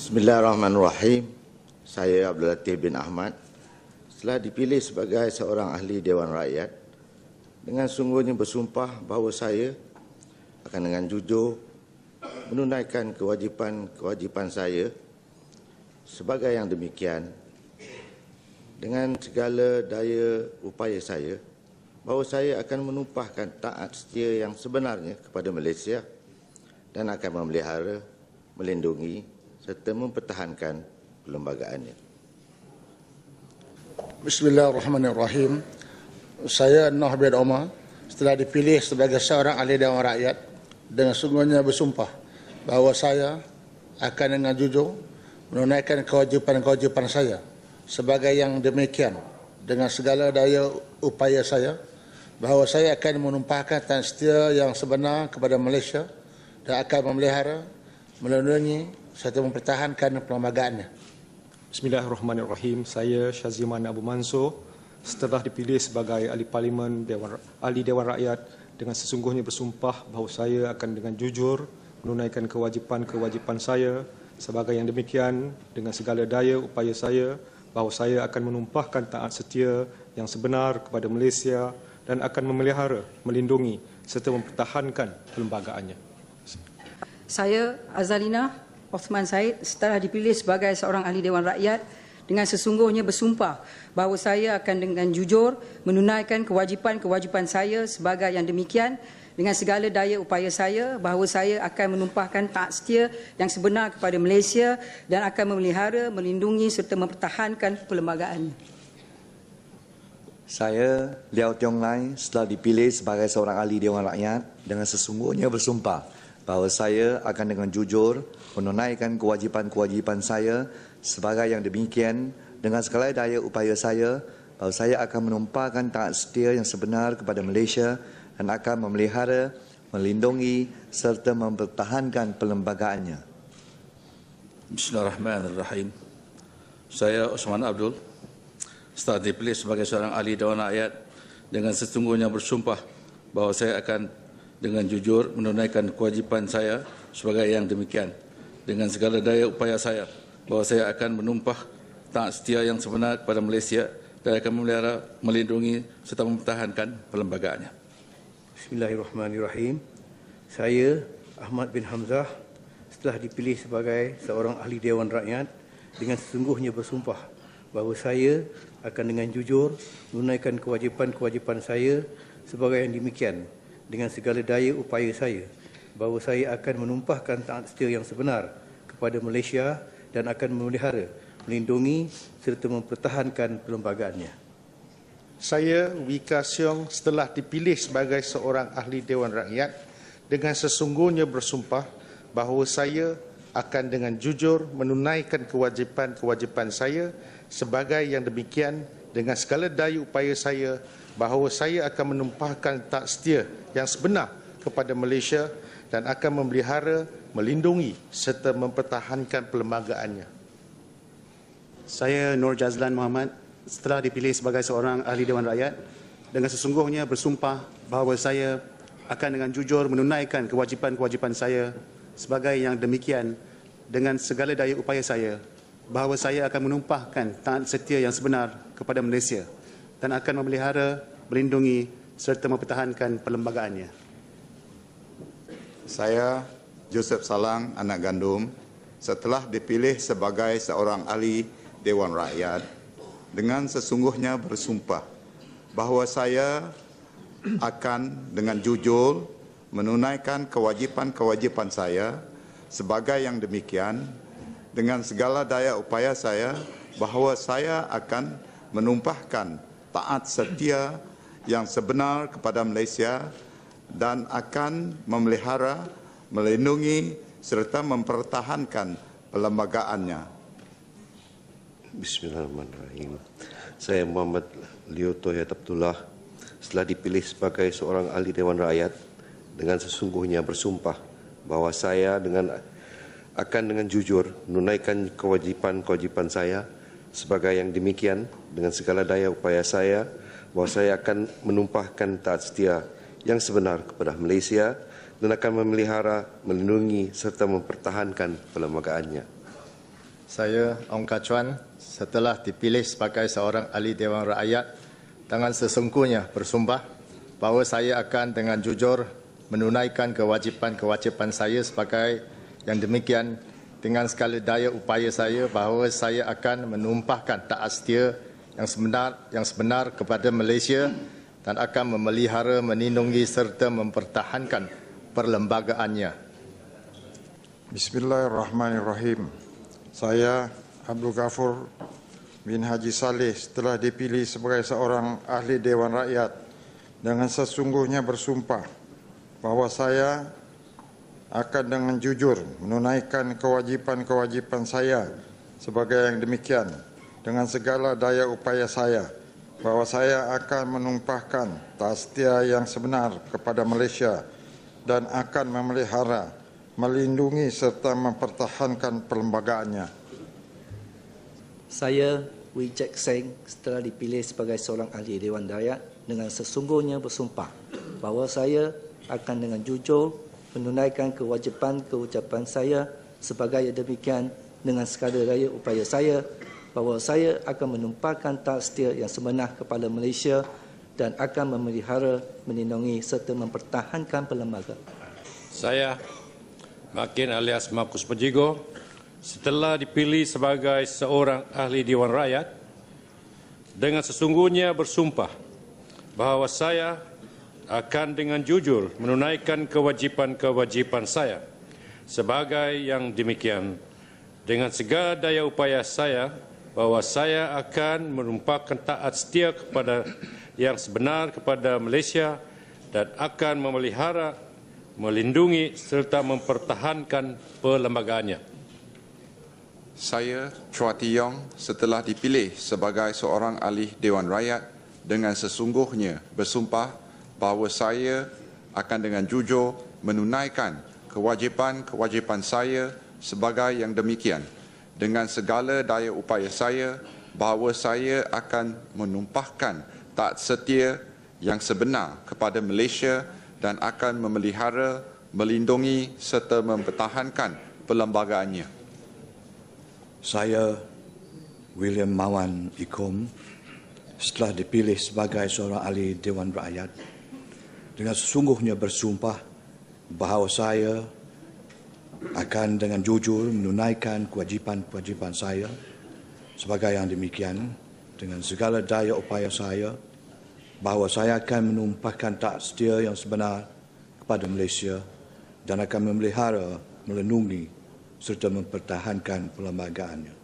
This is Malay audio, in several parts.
Bismillahirrahmanirrahim. Saya Abdul Latif bin Ahmad telah dipilih sebagai seorang ahli Dewan Rakyat dengan sungguhnya bersumpah bahawa saya akan dengan jujur menunaikan kewajipan saya sebagai yang demikian dengan segala daya upaya saya bahawa saya akan menumpahkan taat setia yang sebenarnya kepada Malaysia dan akan memelihara, melindungi serta mempertahankan perlembagaannya. Bismillahirrahmanirrahim. Saya Noh bin Omar setelah dipilih sebagai seorang ahli Dewan Rakyat dengan sungguhnya bersumpah bahawa saya akan dengan jujur menunaikan kewajipan saya sebagai yang demikian dengan segala daya upaya saya bahawa saya akan menumpahkan taat setia yang sebenar kepada Malaysia dan akan memelihara, melindungi serta mempertahankan perlembagaannya. Bismillahirrahmanirrahim. Saya Syaziman Abu Mansur setelah dipilih sebagai ahli Dewan Rakyat dengan sesungguhnya bersumpah bahawa saya akan dengan jujur menunaikan kewajipan saya sebagai yang demikian dengan segala daya upaya saya bahawa saya akan menumpahkan taat setia yang sebenar kepada Malaysia dan akan memelihara, melindungi serta mempertahankan perlembagaannya. Saya Azalina Osman Said setelah dipilih sebagai seorang ahli Dewan Rakyat dengan sesungguhnya bersumpah bahawa saya akan dengan jujur menunaikan kewajipan saya sebagai yang demikian dengan segala daya upaya saya bahawa saya akan menumpahkan taat setia yang sebenar kepada Malaysia dan akan memelihara, melindungi serta mempertahankan perlembagaannya. Saya Liao Tiong Lai setelah dipilih sebagai seorang ahli Dewan Rakyat dengan sesungguhnya bersumpah bahawa saya akan dengan jujur menunaikan kewajipan saya sebagai yang demikian dengan segala daya upaya saya bahawa saya akan menumpahkan taat setia yang sebenar kepada Malaysia dan akan memelihara, melindungi serta mempertahankan perlembagaannya. Bismillahirrahmanirrahim. Saya Osman Abdul setelah dipilih sebagai seorang ahli Dewan Rakyat dengan sesungguhnya bersumpah bahawa saya akan dengan jujur menunaikan kewajipan saya sebagai yang demikian dengan segala daya upaya saya bahawa saya akan menumpah taat setia yang sebenar kepada Malaysia dan akan memelihara, melindungi serta mempertahankan perlembagaannya. Bismillahirrahmanirrahim. Saya Ahmad bin Hamzah setelah dipilih sebagai seorang ahli Dewan Rakyat dengan sesungguhnya bersumpah bahawa saya akan dengan jujur menunaikan kewajipan saya sebagai yang demikian dengan segala daya upaya saya bahawa saya akan menumpahkan taat setia yang sebenar kepada Malaysia dan akan memelihara, melindungi serta mempertahankan perlembagaannya. Saya Wika Siong setelah dipilih sebagai seorang ahli Dewan Rakyat dengan sesungguhnya bersumpah bahawa saya akan dengan jujur menunaikan kewajipan saya sebagai yang demikian dengan segala daya upaya saya bahawa saya akan menumpahkan taat setia yang sebenar kepada Malaysia dan akan memelihara, melindungi serta mempertahankan perlembagaannya. Saya Nur Jazlan Muhammad setelah dipilih sebagai seorang ahli Dewan Rakyat dengan sesungguhnya bersumpah bahawa saya akan dengan jujur menunaikan kewajipan saya sebagai yang demikian dengan segala daya upaya saya bahawa saya akan menumpahkan taat setia yang sebenar kepada Malaysia dan akan memelihara, melindungi serta mempertahankan perlembagaannya. Saya Joseph Salang, anak gandum, setelah dipilih sebagai seorang ahli Dewan Rakyat dengan sesungguhnya bersumpah bahawa saya akan dengan jujur menunaikan kewajipan saya sebagai yang demikian dengan segala daya upaya saya bahawa saya akan menumpahkan taat setia yang sebenar kepada Malaysia dan akan memelihara, melindungi serta mempertahankan perlembagaannya. Bismillahirrahmanirrahim. Saya Muhammad Liu Toyat Abdullah setelah dipilih sebagai seorang ahli Dewan Rakyat dengan sesungguhnya bersumpah bahawa saya akan dengan jujur menunaikan kewajipan saya sebagai yang demikian dengan segala daya upaya saya bahawa saya akan menumpahkan taat setia yang sebenar kepada Malaysia dan akan memelihara, melindungi serta mempertahankan perlembagaannya. Saya, Ong Kah Chuan, setelah dipilih sebagai seorang ahli Dewan Rakyat dengan sesungguhnya bersumpah bahawa saya akan dengan jujur menunaikan kewajipan-kewajipan saya sebagai yang demikian dengan segala daya upaya saya bahawa saya akan menumpahkan taat setia yang sebenar kepada Malaysia dan akan memelihara, melindungi serta mempertahankan perlembagaannya. Bismillahirrahmanirrahim. Saya, Abdul Ghafur bin Haji Saleh, setelah dipilih sebagai seorang ahli Dewan Rakyat dengan sesungguhnya bersumpah bahawa saya akan dengan jujur menunaikan kewajipan-kewajipan saya sebagai yang demikian dengan segala daya upaya saya, bahawa saya akan menumpahkan taat setia yang sebenar kepada Malaysia dan akan memelihara, melindungi serta mempertahankan perlembagaannya. Saya, Wee Jack Seng, setelah dipilih sebagai seorang ahli Dewan Rakyat dengan sesungguhnya bersumpah bahawa saya akan dengan jujur menunaikan kewajipan-kewajipan saya sebagai yang demikian dengan segala daya upaya saya, bahawa saya akan menumpahkan taat setia yang sebenar kepada Malaysia dan akan memelihara, melindungi serta mempertahankan perlembagaan. Saya, Makin alias Markus Pajigo, setelah dipilih sebagai seorang ahli Dewan Rakyat dengan sesungguhnya bersumpah bahawa saya akan dengan jujur menunaikan kewajipan-kewajipan saya sebagai yang demikian dengan segala daya upaya saya, bahawa saya akan menumpahkan taat setia kepada yang sebenar kepada Malaysia dan akan memelihara, melindungi serta mempertahankan perlembagaannya. Saya, Chua Ti Yong, setelah dipilih sebagai seorang ahli Dewan Rakyat dengan sesungguhnya bersumpah bahawa saya akan dengan jujur menunaikan kewajipan-kewajipan saya sebagai yang demikian dengan segala daya upaya saya, bahawa saya akan menumpahkan taat setia yang sebenar kepada Malaysia dan akan memelihara, melindungi serta mempertahankan perlembagaannya. Saya, William Mawan Ikom, setelah dipilih sebagai seorang ahli Dewan Rakyat dengan sesungguhnya bersumpah bahawa saya akan dengan jujur menunaikan kewajipan-kewajipan saya sebagai yang demikian dengan segala daya upaya saya, bahawa saya akan menumpahkan taat setia yang sebenar kepada Malaysia dan akan memelihara, melindungi serta mempertahankan perlembagaannya.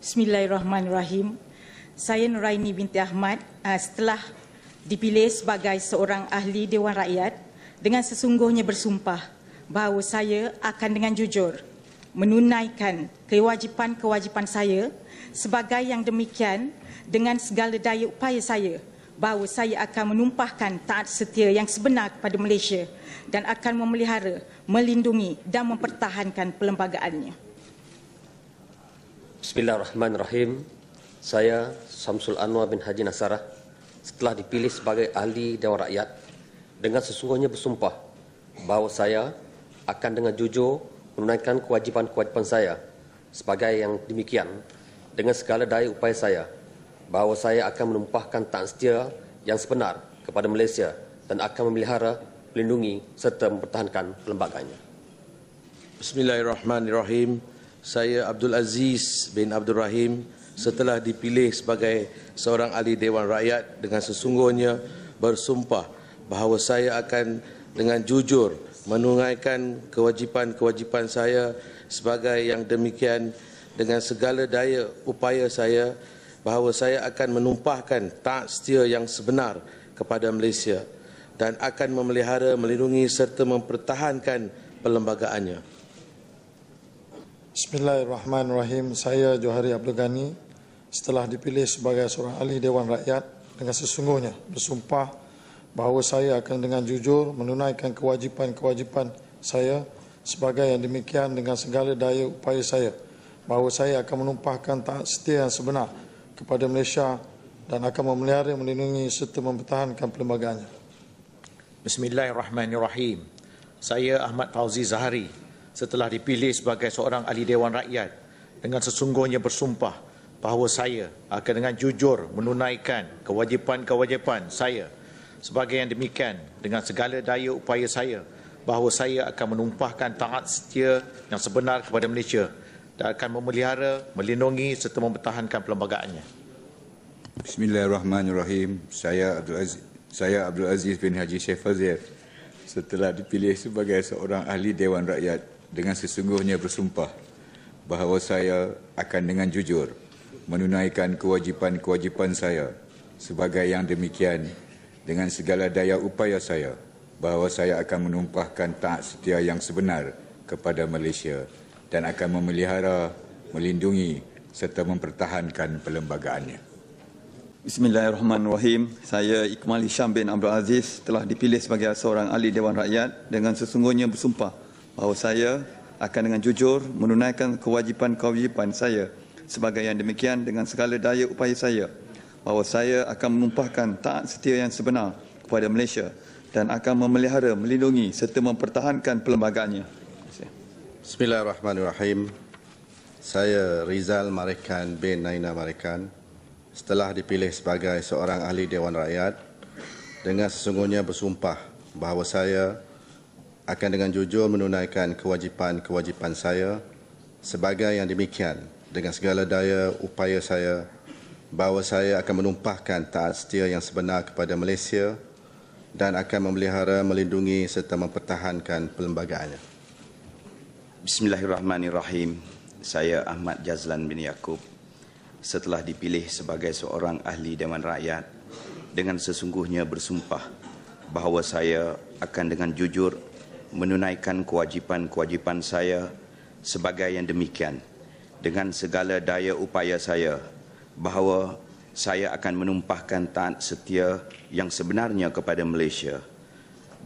Bismillahirrahmanirrahim. Saya Nuraini binti Ahmad, setelah dipilih sebagai seorang ahli Dewan Rakyat dengan sesungguhnya bersumpah bahawa saya akan dengan jujur menunaikan kewajipan-kewajipan saya sebagai yang demikian dengan segala daya upaya saya, bahawa saya akan menumpahkan taat setia yang sebenar kepada Malaysia dan akan memelihara, melindungi dan mempertahankan perlembagaannya. Bismillahirrahmanirrahim. Saya, Samsul Anwar bin Haji Nasarah, setelah dipilih sebagai ahli Dewan Rakyat dengan sesungguhnya bersumpah bahawa saya akan dengan jujur menunaikan kewajipan-kewajipan saya sebagai yang demikian dengan segala daya upaya saya, bahawa saya akan menumpahkan taat setia yang sebenar kepada Malaysia dan akan memelihara, melindungi serta mempertahankan perlembagaannya. Bismillahirrahmanirrahim. Saya Abdul Aziz bin Abdul Rahim, setelah dipilih sebagai seorang ahli Dewan Rakyat dengan sesungguhnya bersumpah bahawa saya akan dengan jujur menunaikan kewajipan-kewajipan saya sebagai yang demikian dengan segala daya upaya saya, bahawa saya akan menumpahkan taat setia yang sebenar kepada Malaysia dan akan memelihara, melindungi serta mempertahankan perlembagaannya. Bismillahirrahmanirrahim. Saya Johari Abdul Ghani, setelah dipilih sebagai seorang ahli Dewan Rakyat dengan sesungguhnya bersumpah bahawa saya akan dengan jujur menunaikan kewajipan-kewajipan saya sebagai yang demikian dengan segala daya upaya saya, bahawa saya akan menumpahkan taat setia yang sebenar kepada Malaysia dan akan memelihara, melindungi serta mempertahankan perlembagaannya. Bismillahirrahmanirrahim. Saya Ahmad Fauzi Zahari, setelah dipilih sebagai seorang ahli Dewan Rakyat dengan sesungguhnya bersumpah bahawa saya akan dengan jujur menunaikan kewajipan-kewajipan saya sebagai yang demikian dengan segala daya upaya saya bahawa saya akan menumpahkan taat setia yang sebenar kepada Malaysia dan akan memelihara, melindungi serta mempertahankan perlembagaannya. Bismillahirrahmanirrahim. Saya Abdul Aziz bin Haji Sheikh Fazil setelah dipilih sebagai seorang ahli Dewan Rakyat dengan sesungguhnya bersumpah bahawa saya akan dengan jujur menunaikan kewajipan-kewajipan saya sebagai yang demikian dengan segala daya upaya saya bahawa saya akan menumpahkan taat setia yang sebenar kepada Malaysia dan akan memelihara, melindungi serta mempertahankan perlembagaannya. Bismillahirrahmanirrahim. Saya Ikmal Hisham bin Abdul Aziz telah dipilih sebagai seorang ahli Dewan Rakyat dengan sesungguhnya bersumpah bahawa saya akan dengan jujur menunaikan kewajipan-kewajipan saya sebagai yang demikian dengan segala daya upaya saya bahawa saya akan menumpahkan taat setia yang sebenar kepada Malaysia dan akan memelihara, melindungi serta mempertahankan perlembagaannya. Bismillahirrahmanirrahim. Saya Rizal Marikan bin Naina Marikan setelah dipilih sebagai seorang ahli Dewan Rakyat dengan sesungguhnya bersumpah bahawa saya akan dengan jujur menunaikan kewajipan-kewajipan saya sebagai yang demikian dengan segala daya upaya saya bahawa saya akan menumpahkan taat setia yang sebenar kepada Malaysia dan akan memelihara, melindungi serta mempertahankan perlembagaannya. Bismillahirrahmanirrahim. Saya Ahmad Jazlan bin Yaakob setelah dipilih sebagai seorang ahli Dewan Rakyat dengan sesungguhnya bersumpah bahawa saya akan dengan jujur menunaikan kewajipan-kewajipan saya sebagai yang demikian dengan segala daya upaya saya bahawa saya akan menumpahkan taat setia yang sebenarnya kepada Malaysia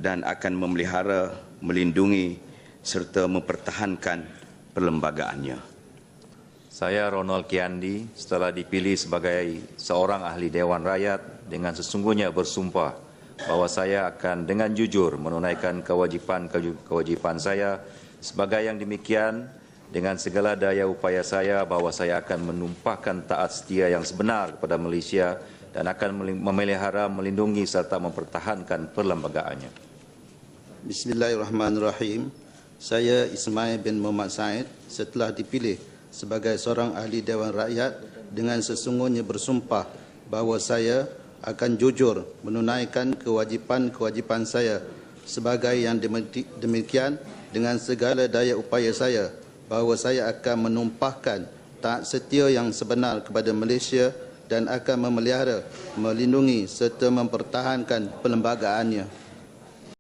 dan akan memelihara, melindungi serta mempertahankan perlembagaannya. Saya Ronald Kiandi setelah dipilih sebagai seorang ahli Dewan Rakyat dengan sesungguhnya bersumpah bahawa saya akan dengan jujur menunaikan kewajipan saya sebagai yang demikian dengan segala daya upaya saya bahawa saya akan menumpahkan taat setia yang sebenar kepada Malaysia dan akan memelihara, melindungi serta mempertahankan perlembagaannya. Bismillahirrahmanirrahim. Saya Ismail bin Muhammad Said setelah dipilih sebagai seorang ahli Dewan Rakyat dengan sesungguhnya bersumpah bahawa saya akan jujur menunaikan kewajipan-kewajipan saya sebagai yang demikian dengan segala daya upaya saya bahawa saya akan menumpahkan taat setia yang sebenar kepada Malaysia dan akan memelihara, melindungi serta mempertahankan perlembagaannya.